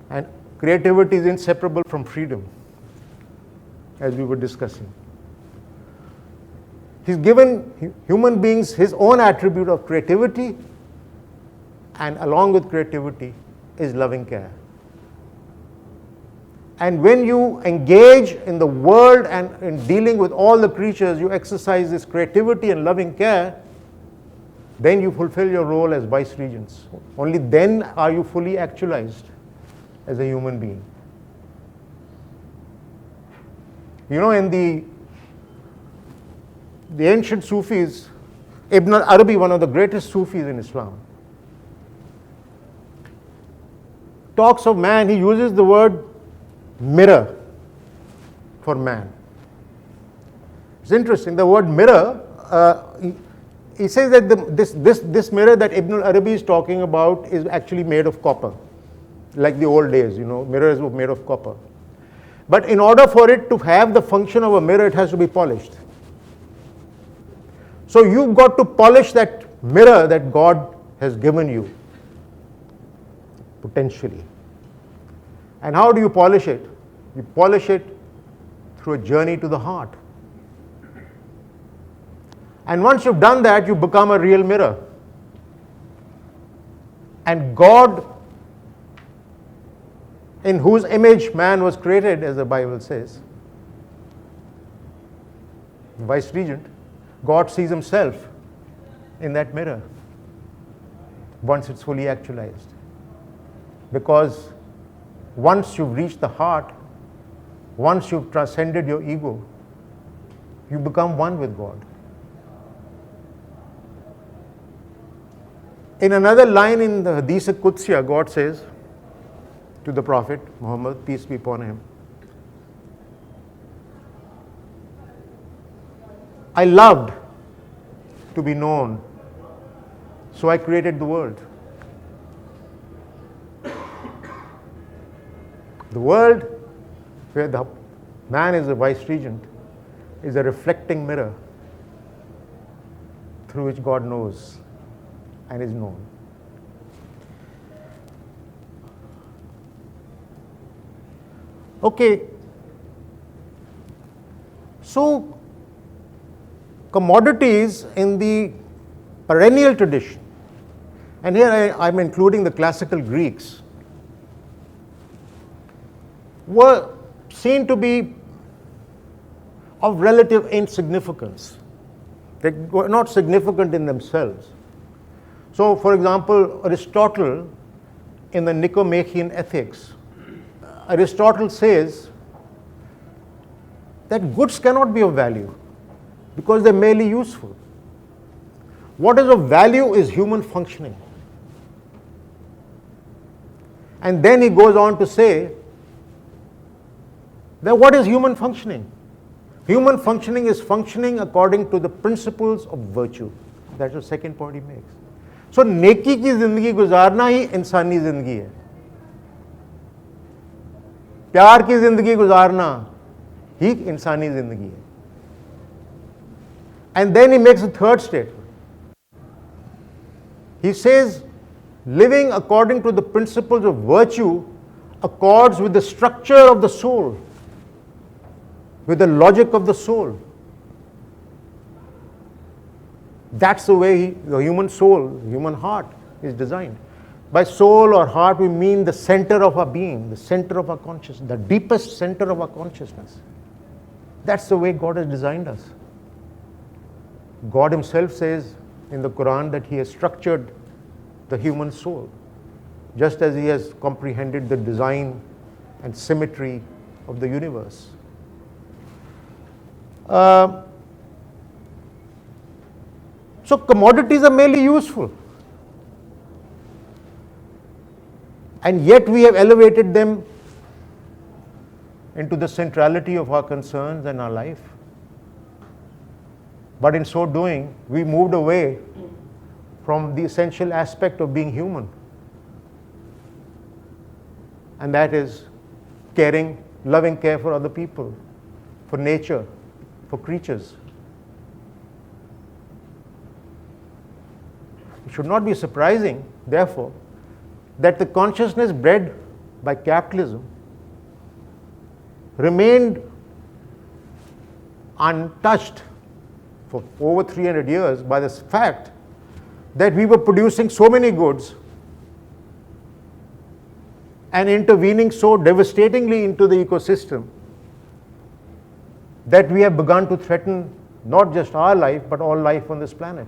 and creativity is inseparable from freedom, as we were discussing. He's given human beings his own attribute of creativity, and along with creativity is loving care. And when you engage in the world and in dealing with all the creatures, you exercise this creativity and loving care, then you fulfill your role as vice regents. Only then are you fully actualized as a human being. You know, in the ancient Sufis, Ibn al-Arabi, one of the greatest Sufis in Islam, talks of man, he uses the word mirror for man. It's interesting, the word mirror, he says that this mirror that Ibn al-Arabi is talking about is actually made of copper, like the old days, mirrors were made of copper. But in order for it to have the function of a mirror, it has to be polished. So you've got to polish that mirror that God has given you, potentially. And how do you polish it? You polish it through a journey to the heart. And once you've done that, you become a real mirror. And God, in whose image man was created, as the Bible says, vice regent, God sees himself in that mirror once it's fully actualized. Because once you've reached the heart, once you've transcended your ego, you become one with God. In another line in the Hadith Qudsiya, God says to the Prophet Muhammad, peace be upon him, I loved to be known, so I created the world. The world, where the man is the vice regent, is a reflecting mirror through which God knows and is known. Okay, so commodities in the perennial tradition, and here I'm including the classical Greeks, were seen to be of relative insignificance. They were not significant in themselves. So, for example, Aristotle in the Nicomachean Ethics, Aristotle says that goods cannot be of value because they're merely useful. What is of value is human functioning. And then he goes on to say that what is human functioning? Human functioning is functioning according to the principles of virtue. That's the second point he makes. So नेकी की जिंदगी गुजारना ही इंसानी जिंदगी है, प्यार की जिंदगी गुजारना ही इंसानी जिंदगी है. And then he makes a third statement. He says, living according to the principles of virtue accords with the structure of the soul, with the logic of the soul. That's the way the human soul, human heart is designed. By soul or heart, we mean the center of our being, the center of our consciousness, the deepest center of our consciousness. That's the way God has designed us. God himself says in the Quran that he has structured the human soul, just as he has comprehended the design and symmetry of the universe. So commodities are merely useful, and yet we have elevated them into the centrality of our concerns and our life. But in so doing, we moved away from the essential aspect of being human, and that is caring, loving care for other people, for nature, for creatures. It should not be surprising, therefore, that the consciousness bred by capitalism remained untouched for over 300 years by this fact that we were producing so many goods and intervening so devastatingly into the ecosystem that we have begun to threaten not just our life but all life on this planet.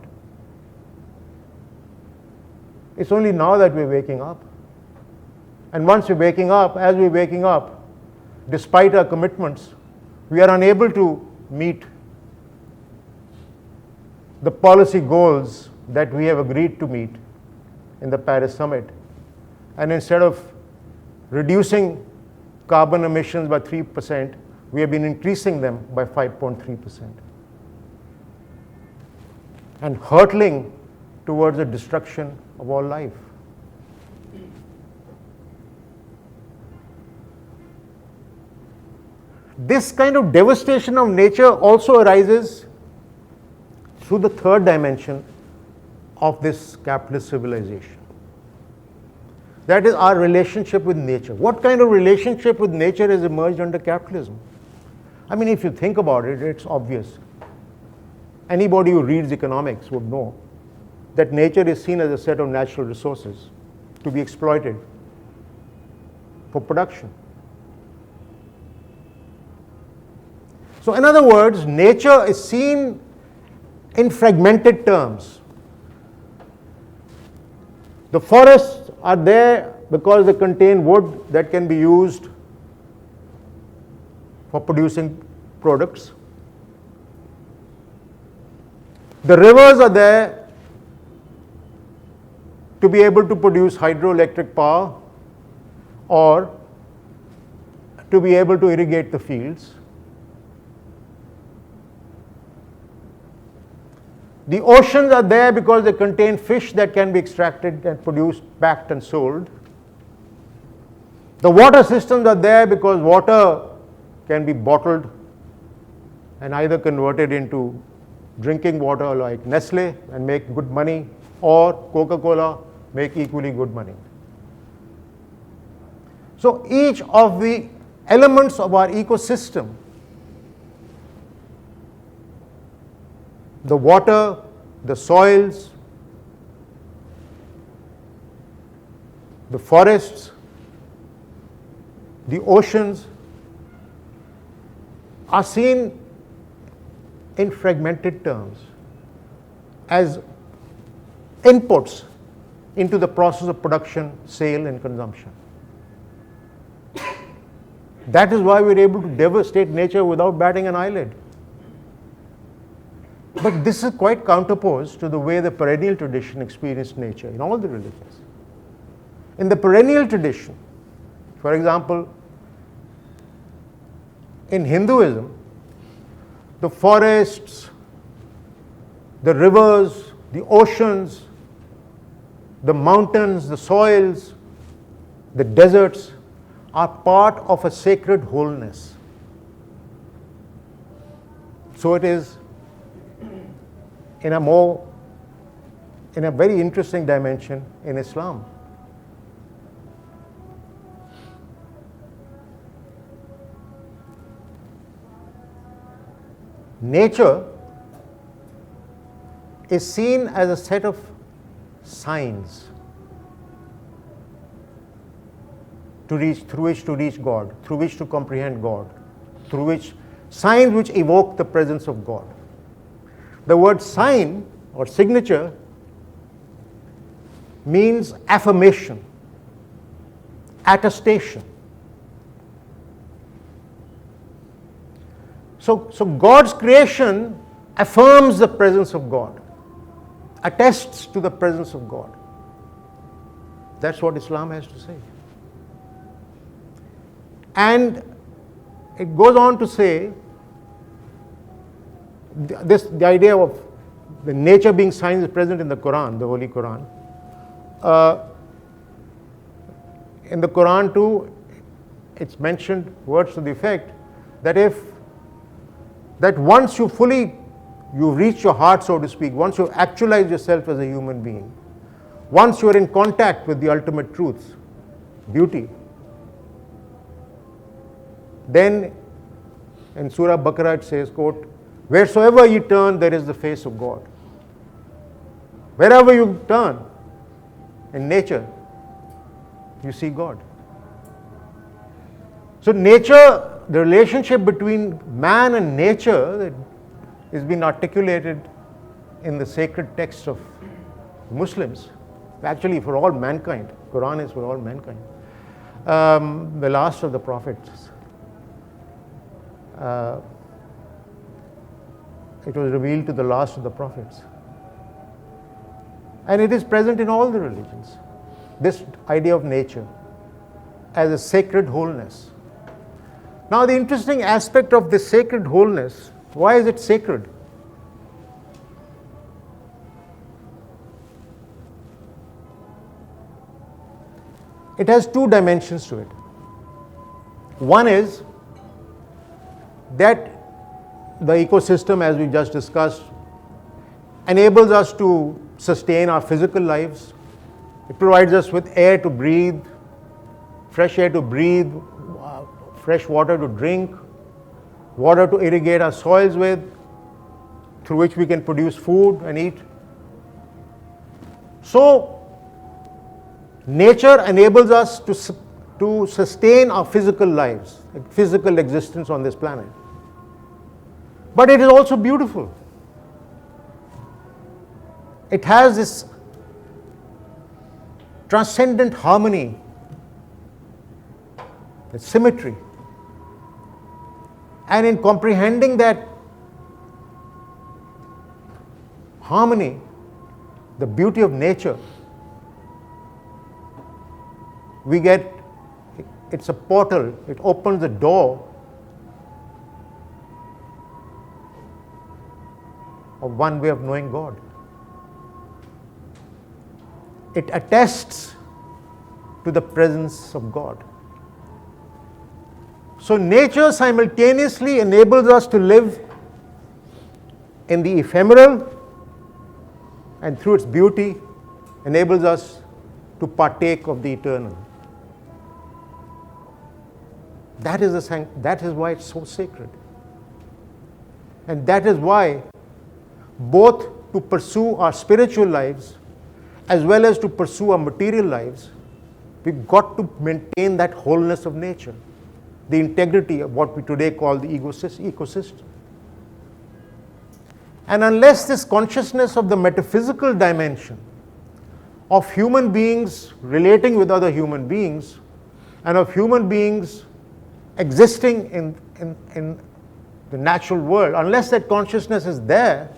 It's only now that we're waking up. And once we're waking up, as we're waking up, despite our commitments, we are unable to meet the policy goals that we have agreed to meet in the Paris Summit. And instead of reducing carbon emissions by 3%, we have been increasing them by 5.3% and hurtling towards the destruction of all life. This kind of devastation of nature also arises through the third dimension of this capitalist civilization. That is our relationship with nature. What kind of relationship with nature has emerged under capitalism? I mean, if you think about it, it's obvious. Anybody who reads economics would know that nature is seen as a set of natural resources to be exploited for production. So in other words, nature is seen in fragmented terms. The forests are there because they contain wood that can be used for producing products. The rivers are there to be able to produce hydroelectric power or to be able to irrigate the fields. The oceans are there because they contain fish that can be extracted and produced, packed and sold. The water systems are there because water can be bottled and either converted into drinking water like Nestle and make good money, or Coca-Cola make equally good money. So each of the elements of our ecosystem, the water, the soils, the forests, the oceans, are seen in fragmented terms as inputs into the process of production, sale and consumption. That is why we're able to devastate nature without batting an eyelid. But this is quite counterposed to the way the perennial tradition experienced nature in all the religions. In the perennial tradition, for example, in Hinduism, the forests, the rivers, the oceans, the mountains, the soils, the deserts are part of a sacred wholeness. So it is in a very interesting dimension in Islam. Nature is seen as a set of signs through which to reach God, through which to comprehend God, through which signs which evoke the presence of God. The word sign or signature means affirmation, attestation. So God's creation affirms the presence of God, attests to the presence of God. That's what Islam has to say. And it goes on to say, the idea of the nature being signs is present in the Quran, the Holy Quran. In the Quran too, it's mentioned words to the effect that once you reach your heart, so to speak, once you actualize yourself as a human being, once you are in contact with the ultimate truth, beauty, then in Surah Baqarah it says, quote, wheresoever you turn, there is the face of God. Wherever you turn in nature, you see God. So nature, the relationship between man and nature is being articulated in the sacred texts of Muslims, actually for all mankind. Quran is for all mankind. The last of the prophets. It was revealed to the last of the prophets. And it is present in all the religions. This idea of nature as a sacred wholeness. Now the interesting aspect of this sacred wholeness, why is it sacred? It has two dimensions to it. One is that the ecosystem, as we just discussed, enables us to sustain our physical lives. It provides us with air to breathe, fresh air to breathe, fresh water to drink, water to irrigate our soils with, through which we can produce food and eat. So, nature enables us to sustain our physical lives, physical existence on this planet. But it is also beautiful. It has this transcendent harmony the symmetry. And in comprehending that harmony, the beauty of nature, we get, it's a portal, it opens the door of one way of knowing God. It attests to the presence of God. So nature simultaneously enables us to live in the ephemeral, and through its beauty enables us to partake of the eternal. That is why it's so sacred. And that is why both to pursue our spiritual lives as well as to pursue our material lives, we've got to maintain that wholeness of nature, the integrity of what we today call the ecosystem. And unless this consciousness of the metaphysical dimension of human beings relating with other human beings and of human beings existing in the natural world, unless that consciousness is there,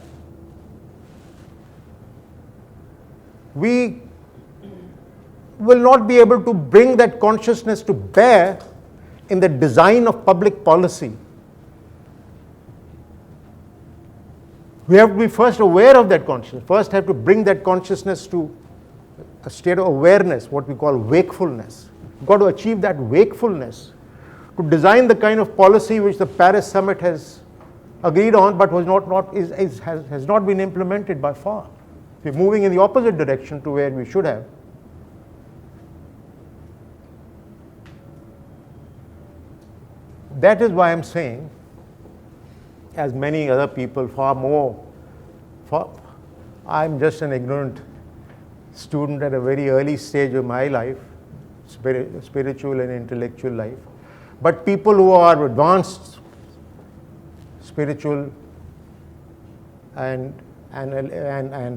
we will not be able to bring that consciousness to bear in the design of public policy. We have to be first aware of that consciousness, first have to bring that consciousness to a state of awareness, what we call wakefulness. We've got to achieve that wakefulness to design the kind of policy which the Paris summit has agreed on but has not been implemented by far. We're moving in the opposite direction to where we should have. That is why I'm saying, as many other people, I'm just an ignorant student at a very early stage of my life, spiritual and intellectual life. But people who are advanced spiritual and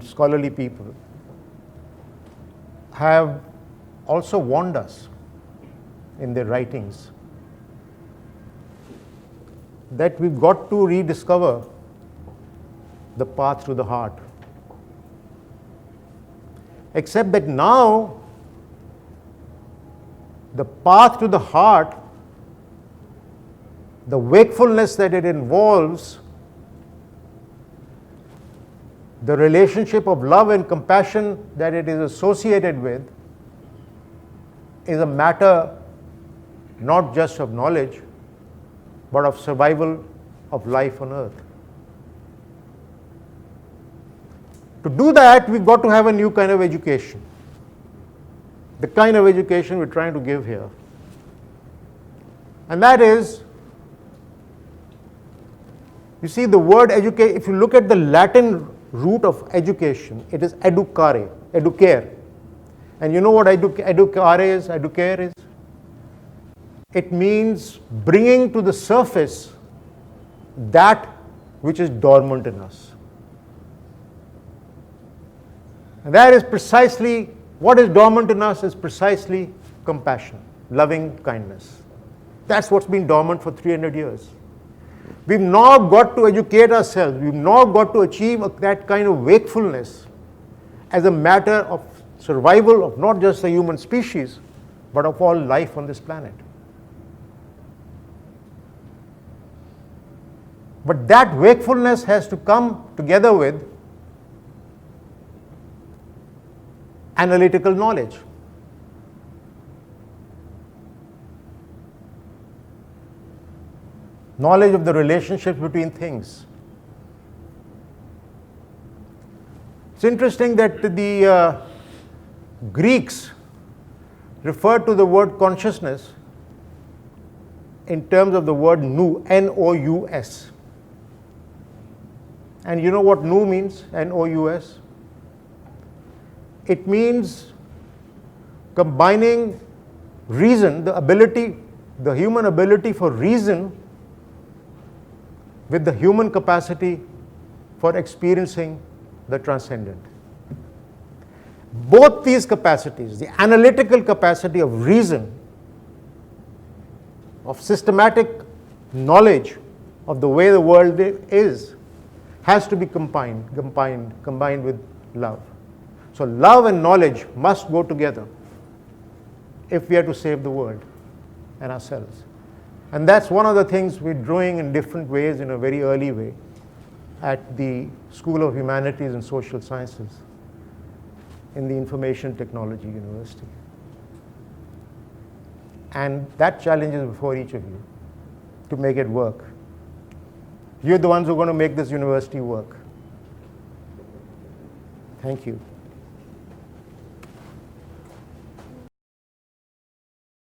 scholarly people have also warned us in their writings that we've got to rediscover the path to the heart. Except that now the path to the heart, the wakefulness that it involves, the relationship of love and compassion that it is associated with, is a matter not just of knowledge, but of survival of life on earth. To do that, we've got to have a new kind of education. The kind of education we're trying to give here. And that is, you see, the word educate, if you look at the Latin root of education, it is educare, educare. And you know what educare is? It means bringing to the surface that which is dormant in us. And that is precisely, what is dormant in us is precisely compassion, loving kindness. That's what's been dormant for 300 years. We've now got to educate ourselves. We've now got to achieve that kind of wakefulness as a matter of survival of not just the human species, but of all life on this planet. But that wakefulness has to come together with analytical knowledge. Knowledge of the relationships between things. It's interesting that the Greeks referred to the word consciousness in terms of the word nous, N-O-U-S. And you know what nous means, N-O-U-S? It means combining reason, the human ability for reason, with the human capacity for experiencing the transcendent. Both these capacities, the analytical capacity of reason of systematic knowledge of the way the world is has to be combined with love. So love and knowledge must go together if we are to save the world and ourselves. And that's one of the things we're doing in different ways in a very early way at the School of Humanities and Social Sciences in the Information Technology University. And that challenge is before each of you to make it work. You're the ones who are going to make this university work. Thank you.